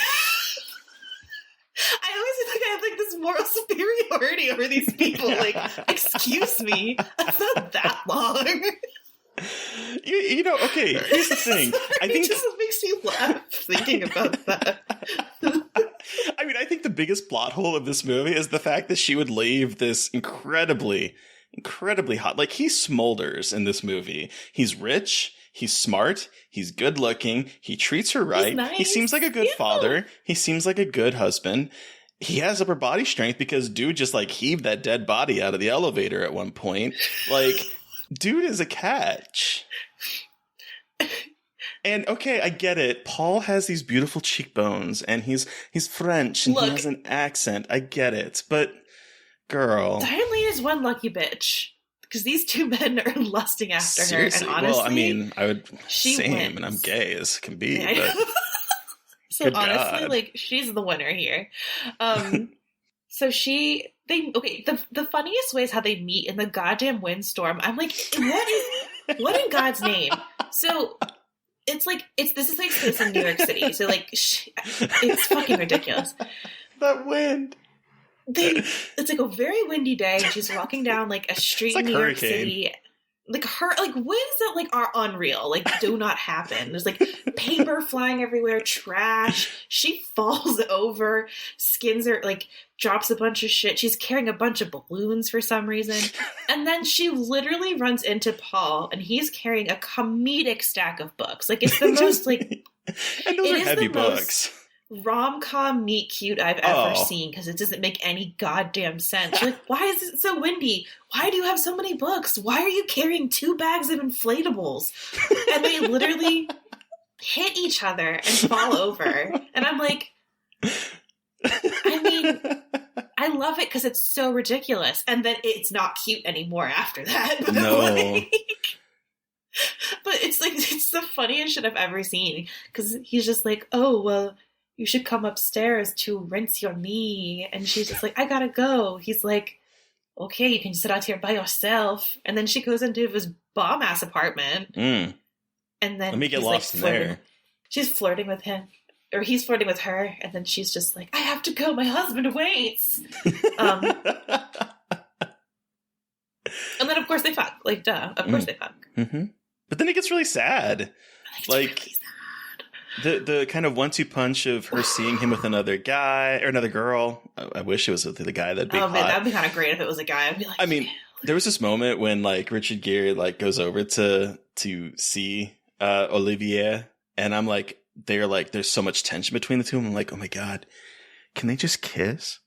I always feel like I have like this moral superiority over these people. Like, excuse me, that's not that long. You know, okay, here's the thing. I think it just makes me laugh thinking about that. I mean, I think the biggest plot hole of this movie is the fact that she would leave this incredibly hot. Like, he smolders in this movie. He's rich. He's smart. He's good looking. He treats her right. Nice. He seems like a good father. He seems like a good husband. He has upper body strength because dude just like heaved that dead body out of the elevator at one point. Like, dude is a catch. And okay, I get it. Paul has these beautiful cheekbones and he's French and he has an accent. I get it. But girl, Diane Lane is one lucky bitch. Because these two men are lusting after seriously, her. And honestly, well, I mean, I would same, wins. and I'm gay as can be. Yeah, But so honestly, God. like, she's the winner here. So the funniest way is how they meet in the goddamn windstorm. I'm like, what in God's name? So this is like this in New York City. So like, it's fucking ridiculous. That wind. It's like a very windy day. And she's walking down like a street in New York City. Like winds that like are unreal, like do not happen. There's like paper flying everywhere, trash. She falls over, skins her, like drops a bunch of shit. She's carrying a bunch of balloons for some reason. And then she literally runs into Paul and he's carrying a comedic stack of books. Like it's the most like, and those are heavy books. Rom-com meet cute I've ever seen because it doesn't make any goddamn sense. Like, why is it so windy? Why do you have so many books? Why are you carrying 2 bags of inflatables? And they literally hit each other and fall over. And I'm like, I mean, I love it because it's so ridiculous. And then it's not cute anymore after that. But no. But it's like, it's the funniest shit I've ever seen. Because he's just like, oh, well, you should come upstairs to rinse your knee. And she's just like, I gotta go. He's like, okay, you can sit out here by yourself. And then she goes into his bomb-ass apartment. And then let me get lost in there. She's flirting with him. Or he's flirting with her. And then she's just like, I have to go. My husband waits. And then, of course, they fuck. Like, duh. Of course they fuck. Mm-hmm. But then it gets really sad. Like... really sad. The kind of 1-2 punch of her seeing him with another guy or another girl. I wish it was with the guy. That'd be hot. Man, that'd be kind of great if it was a guy. I'd be like, I mean, there was this moment when like Richard Gere like goes over to see Olivier, and I'm like, there's so much tension between the two. And I'm like, oh my God, can they just kiss?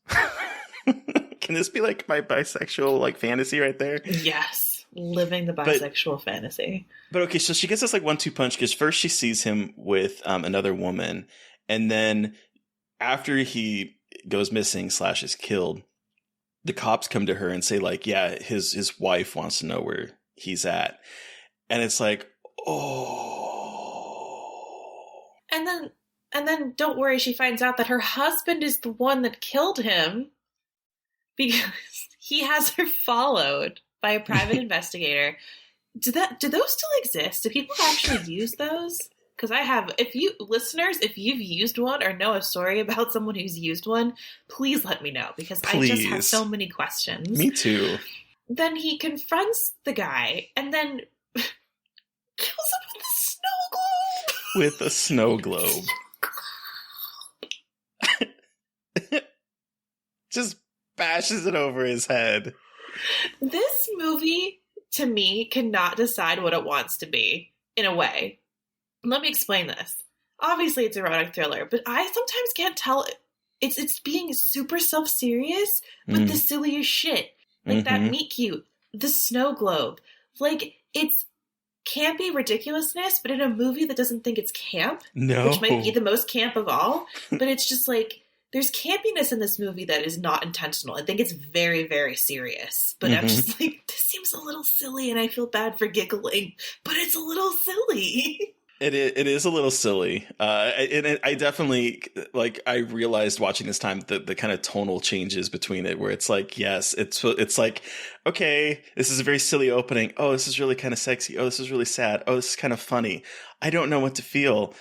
Can this be like my bisexual like fantasy right there? Yes. Living the bisexual fantasy. But okay, so she gets this like 1-2 punch because first she sees him with another woman, and then after he goes missing / is killed, the cops come to her and say like, yeah, his wife wants to know where he's at, and it's like, oh. And then don't worry, she finds out that her husband is the one that killed him because he has her followed by a private investigator. Do those still exist? Do people actually use those? Because I have. If you've used one or know a story about someone who's used one, please let me know because I just have so many questions. Me too. Then he confronts the guy and then kills with a snow globe. Just bashes it over his head. This movie, to me, cannot decide what it wants to be, in a way. Let me explain this. Obviously, it's an erotic thriller, but I sometimes can't tell. It's being super self-serious with the silliest shit. Like that meet cute, the snow globe. Like, it's campy ridiculousness, but in a movie that doesn't think it's camp. No. Which might be the most camp of all. But it's just like, there's campiness in this movie that is not intentional. I think it's very, very serious. But I'm just like, this seems a little silly and I feel bad for giggling. But it's a little silly. It is a little silly. I definitely, like, I realized watching this time the kind of tonal changes between it, where it's like, yes, it's like, okay, this is a very silly opening. Oh, this is really kind of sexy. Oh, this is really sad. Oh, this is kind of funny. I don't know what to feel.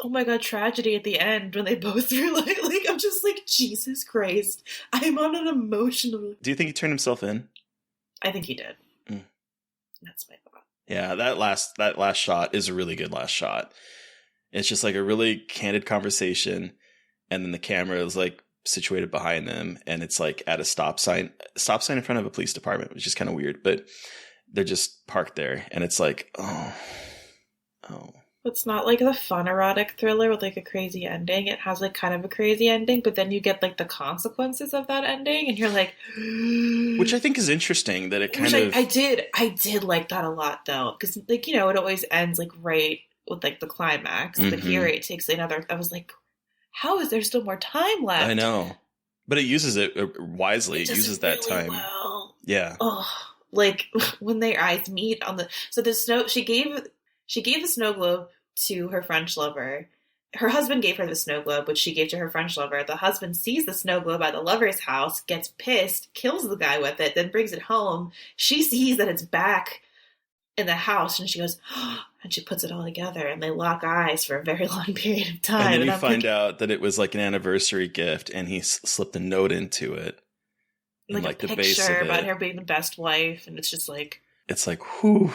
Oh my god, tragedy at the end when they both threw like I'm just like, Jesus Christ. I'm on an emotional... Do you think he turned himself in? I think he did. That's my thought. Yeah, that last shot is a really good last shot. It's just like a really candid conversation, and then the camera is like situated behind them, and it's like at a stop sign in front of a police department, which is kind of weird, but they're just parked there, and it's like, oh. It's not like the fun erotic thriller with like a crazy ending. It has like kind of a crazy ending, but then you get like the consequences of that ending, and you're like, which I think is interesting that it kind of. I did like that a lot though, because like, you know, it always ends like right with like the climax, but here it takes another. I was like, how is there still more time left? I know, but it uses it wisely. It uses that really time. Well. Yeah. Oh, like when their eyes meet on the snow. She gave the snow globe to her French lover. Her husband gave her the snow globe, which she gave to her French lover. The husband sees the snow globe at the lover's house, gets pissed, kills the guy with it, then brings it home. She sees that it's back in the house, and she goes, oh, and she puts it all together, and they lock eyes for a very long period of time. And then you find out that it was like an anniversary gift, and he slipped a note into it. Like a the base of picture it. about her being the best wife, and it's just like... It's like, whew.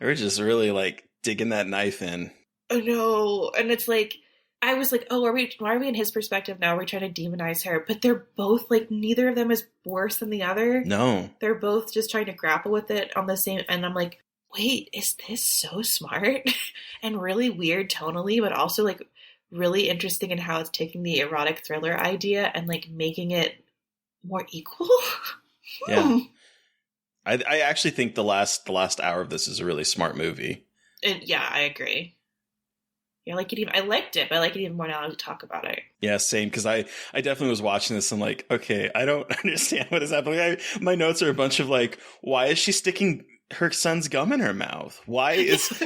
We're just really like digging that knife in. I know. And it's like, I was like, oh, why are we in his perspective now? Are we trying to demonize her? But they're both like, neither of them is worse than the other. No. They're both just trying to grapple with it on the same, and I'm like, wait, is this so smart? And really weird tonally, but also like really interesting in how it's taking the erotic thriller idea and like making it more equal. Yeah. I actually think the last hour of this is a really smart movie. Yeah, I agree. Yeah, I liked it, but I like it even more now to talk about it. Yeah, same, because I definitely was watching this and like, okay, I don't understand what is happening. My notes are a bunch of like, why is she sticking her son's gum in her mouth? Why is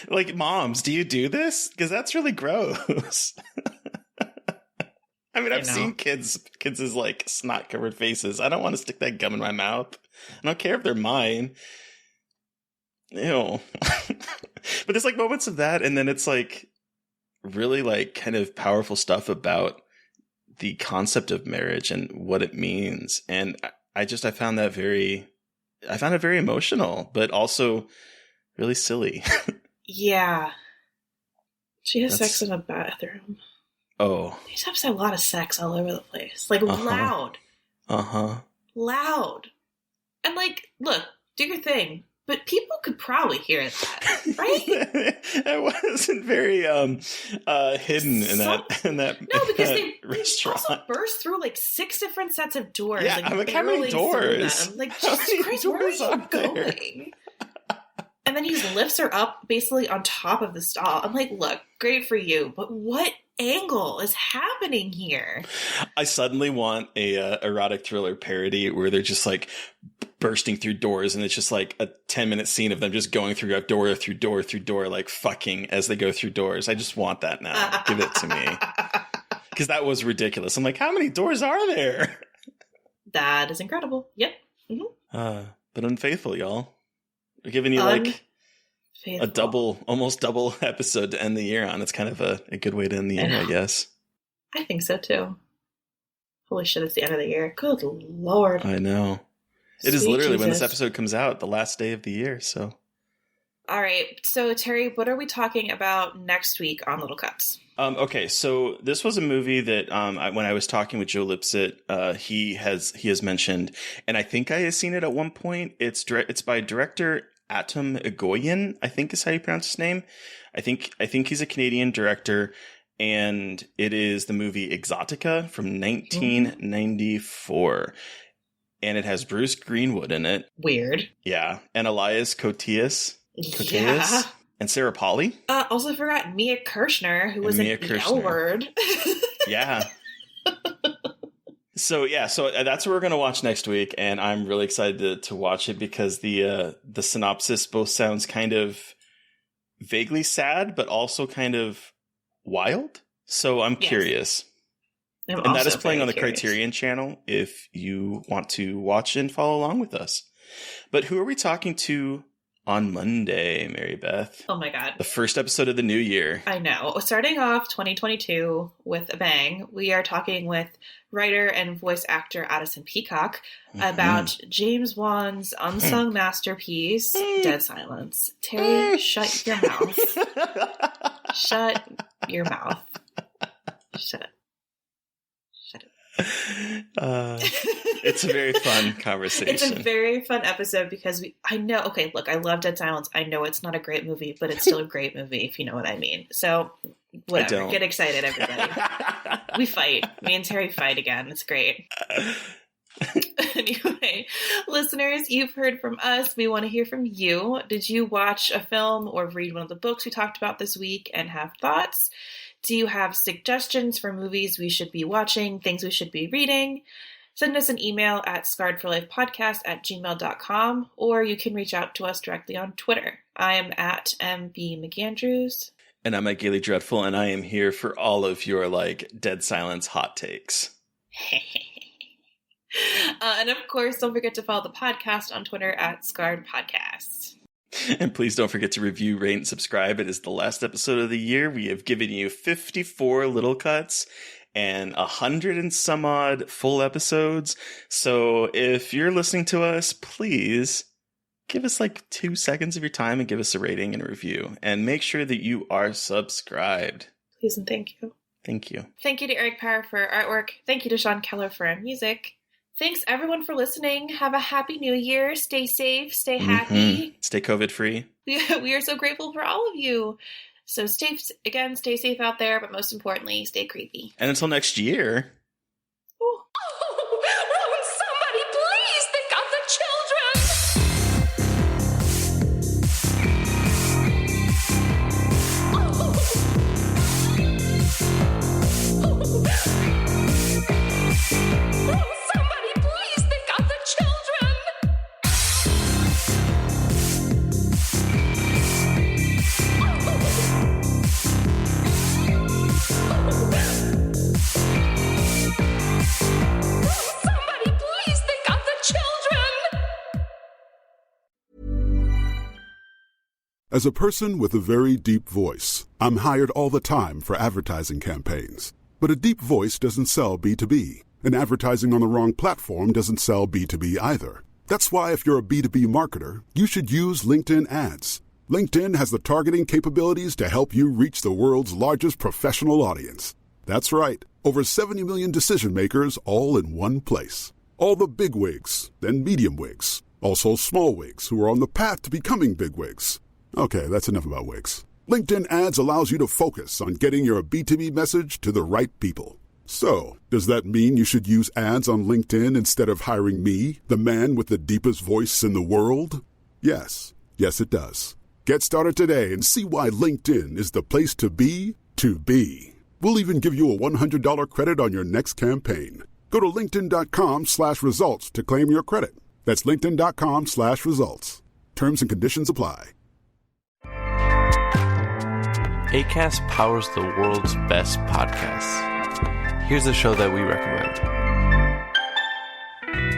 like, moms, do you do this? Because that's really gross. I mean, I've seen kids' like snot covered faces. I don't want to stick that gum in my mouth. I don't care if they're mine. Ew. But there's like moments of that, and then it's like really like kind of powerful stuff about the concept of marriage and what it means. And I found it very emotional, but also really silly. Yeah. She has sex in a bathroom. Oh. These have a lot of sex all over the place. Like loud. Loud. And like, look, do your thing. But people could probably hear that, right? It wasn't very hidden in that No, because they restaurant. also burst through like 6 different sets of doors. Yeah, like, I'm like, how many doors? Like, Jesus Christ, where are you going? And then he just lifts her up basically on top of the stall. I'm like, look, great for you, but what angle is happening here? I suddenly want a erotic thriller parody where they're just like bursting through doors, and it's just like a 10-minute scene of them just going through door through door through door, like fucking as they go through doors. I just want that now. Give it to me. Because that was ridiculous. I'm like, how many doors are there? That is incredible. Yep. Mm-hmm. But Unfaithful, y'all. We're giving you like a almost double episode to end the year on. It's kind of a good way to end the year, I guess. I think so too. Holy shit, it's the end of the year. Good Lord. I know. It is literally, when this episode comes out, the last day of the year, so. All right. So, Terry, what are we talking about next week on Little Cuts? Okay, so this was a movie that when I was talking with Joe Lipsett, he has mentioned, and I think I have seen it at one point. It's by director Atom Egoyan, I think is how you pronounce his name. I think he's a Canadian director, and it is the movie Exotica from 1994. And it has Bruce Greenwood in it. Weird. Yeah, and Elias Koteas. Yeah. And Sarah Polley. Also forgot Mia Kirshner, who was an L word. Yeah. So that's what we're going to watch next week, and I'm really excited to watch it because the synopsis both sounds kind of vaguely sad, but also kind of wild. So I'm curious. And that is playing on the Criterion channel if you want to watch and follow along with us. But who are we talking to on Monday, Mary Beth? Oh my God. The first episode of the new year. I know. Starting off 2022 with a bang, we are talking with writer and voice actor Addison Peacock about James Wan's unsung masterpiece, Dead Silence. Terry, shut your mouth. Shut your mouth. Shut it. It's a very fun conversation. It's a very fun episode because I love Dead Silence. I know it's not a great movie, but it's still a great movie, if you know what I mean. So whatever, get excited, everybody. We fight. Me and Terry fight again. It's great. Anyway, listeners, you've heard from us. We want to hear from you. Did you watch a film or read one of the books we talked about this week and have thoughts? Do you have suggestions for movies we should be watching, things we should be reading? Send us an email at scarredforlifepodcast@gmail.com, or you can reach out to us directly on Twitter. I am at MB McAndrews. And I'm at Gaily Dreadful, and I am here for all of your, Dead Silence hot takes. And of course, don't forget to follow the podcast on Twitter at Scarred Podcast. And please don't forget to review, rate, and subscribe. It is the last episode of the year. We have given you 54 little cuts and 100 and some odd full episodes. So if you're listening to us, please give us 2 seconds of your time and give us a rating and a review. And make sure that you are subscribed. Please and thank you. Thank you. Thank you to Eric Power for our artwork. Thank you to Sean Keller for our music. Thanks, everyone, for listening. Have a happy new year. Stay safe. Stay happy. Stay COVID-free. We are so grateful for all of you. So stay safe out there, but most importantly, stay creepy. And until next year. Oh, won't somebody please think of the children? Somebody please think of the children. Somebody please think of the children. As a person with a very deep voice, I'm hired all the time for advertising campaigns. But a deep voice doesn't sell B2B, and advertising on the wrong platform doesn't sell B2B either. That's why if you're a B2B marketer, you should use LinkedIn ads. LinkedIn has the targeting capabilities to help you reach the world's largest professional audience. That's right, over 70 million decision makers all in one place. All the big wigs, then medium wigs, also small wigs who are on the path to becoming big wigs. Okay, that's enough about wigs. LinkedIn ads allows you to focus on getting your B2B message to the right people. So, does that mean you should use ads on LinkedIn instead of hiring me, the man with the deepest voice in the world? Yes. Yes, it does. Get started today and see why LinkedIn is the place to be to be. We'll even give you a $100 credit on your next campaign. Go to linkedin.com/results to claim your credit. That's linkedin.com/results. Terms and conditions apply. Acast powers the world's best podcasts. Here's a show that we recommend.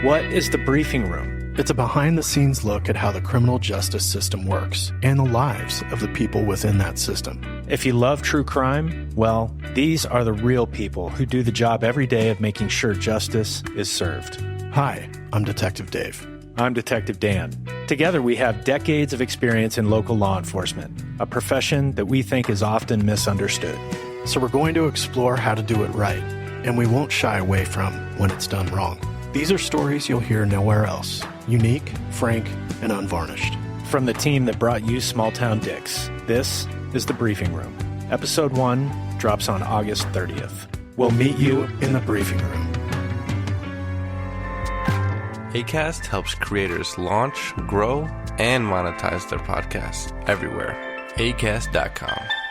What is The Briefing Room? It's a behind-the-scenes look at how the criminal justice system works and the lives of the people within that system. If you love true crime, well, these are the real people who do the job every day of making sure justice is served. Hi, I'm Detective Dave. I'm Detective Dan. Together, we have decades of experience in local law enforcement, a profession that we think is often misunderstood. So we're going to explore how to do it right, and we won't shy away from when it's done wrong. These are stories you'll hear nowhere else. Unique, frank, and unvarnished. From the team that brought you Small Town Dicks, this is The Briefing Room. Episode 1 drops on August 30th. We'll meet you in the briefing room. Acast helps creators launch, grow, and monetize their podcasts everywhere. Acast.com.